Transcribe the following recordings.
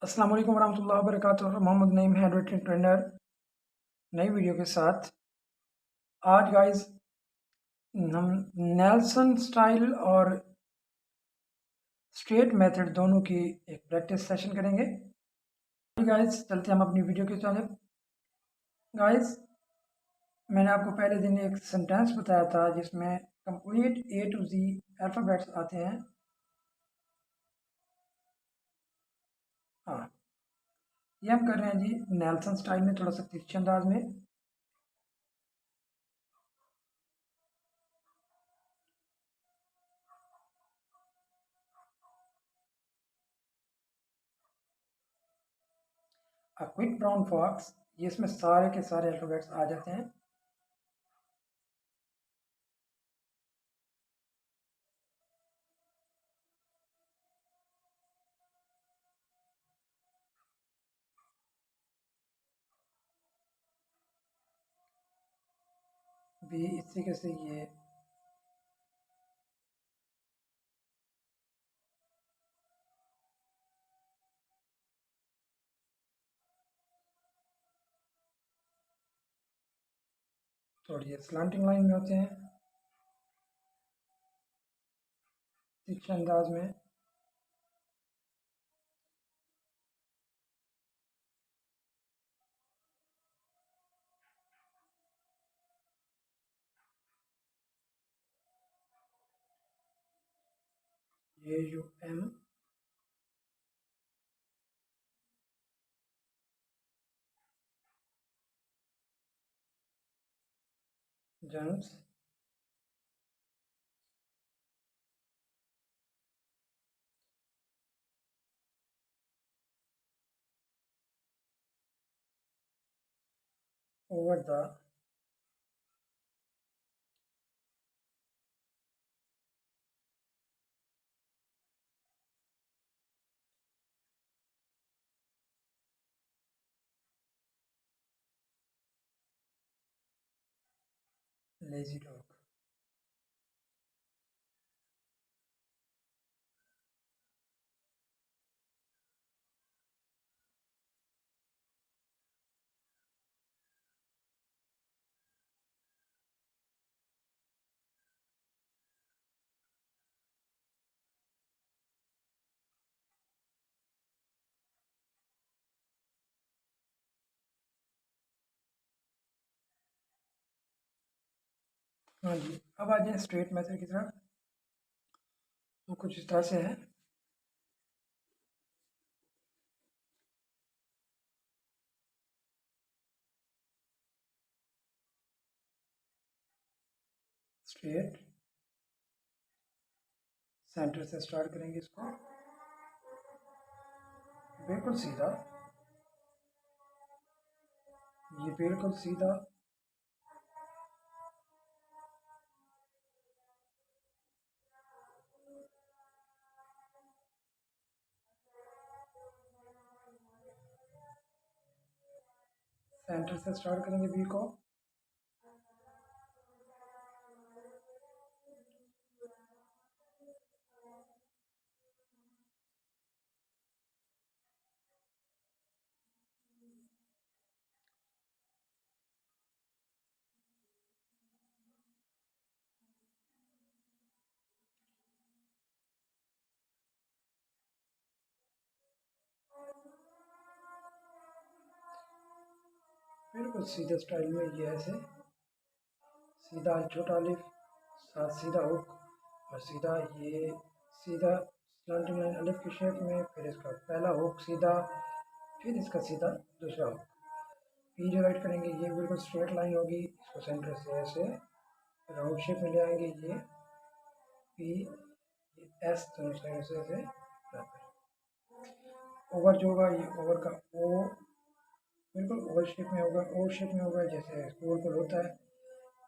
अस्सलाम वालेकुम वरहमतुल्लाहि वबरकातुहू। Mohammad Naeem handwriting trainer नई वीडियो के साथ। आज गाइस हम नेल्सन स्टाइल और स्ट्रेट मेथड दोनों की एक प्रैक्टिस सेशन करेंगे। गाइस चलते हम अपनी वीडियो की तरफ। गाइस मैंने आपको पहले दिन एक सेंटेंस बताया था जिसमें complete A to Z alphabets आते हैं। हाँ, ये हम कर रहे हैं जी नेल्सन स्टाइल में, थोड़ा सा तिरछे अंदाज में। अ क्विक ब्राउन फॉक्स, ये इसमें सारे के सारे अल्फ़ाबेट्स आ जाते हैं। भी इस तरीके से ये थोड़ी ये स्लांटिंग लाइन में होते हैं, तिरछे अंदाज में। AUM germs, over the, lazy dog. हाँ जी, अब आ जाए स्ट्रेट मेथड की तरफ। तो कुछ इस तरह से है। स्ट्रेट सेंटर से स्टार्ट करेंगे इसको, बिल्कुल सीधा, ये बिल्कुल सीधा, सेंटर से स्टार्ट करेंगे बी को, बिल्कुल सीधे स्टाइल में ये ऐसे सीधा छोटा अलिफ, साथ सीधा हुक, और सीधा ये सीधा स्लैंटिंग लाइन अलिफ की शेप में, फिर इसका पहला हुक सीधा, फिर इसका सीधा दूसरा हुक। पी जो राइट करेंगे ये बिल्कुल स्ट्रेट लाइन होगी, इसको सेंटर से ऐसे राउंड शेप में ले आएंगे, ये पी, ये एस दोनों साइड से ऐसे बराबर। ओवर जो होगा ये ओवर का ओ बिल्कुल ओवर शेप में होगा, ओ शेप में होगा जैसे गोल गोल होता है।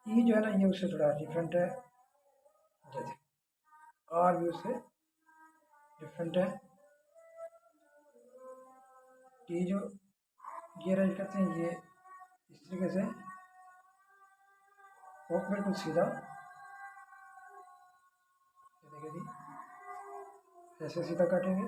ई जो है ना ये उससे थोड़ा डिफरेंट है, जैसे आर भी उससे डिफरेंट है। टी जो ये राइट करते हैं ये इस तरीके से वो बिल्कुल सीधा, ये देखिए जी ऐसे सीधा काटेंगे।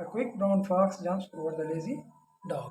A quick brown fox jumps over the lazy dog.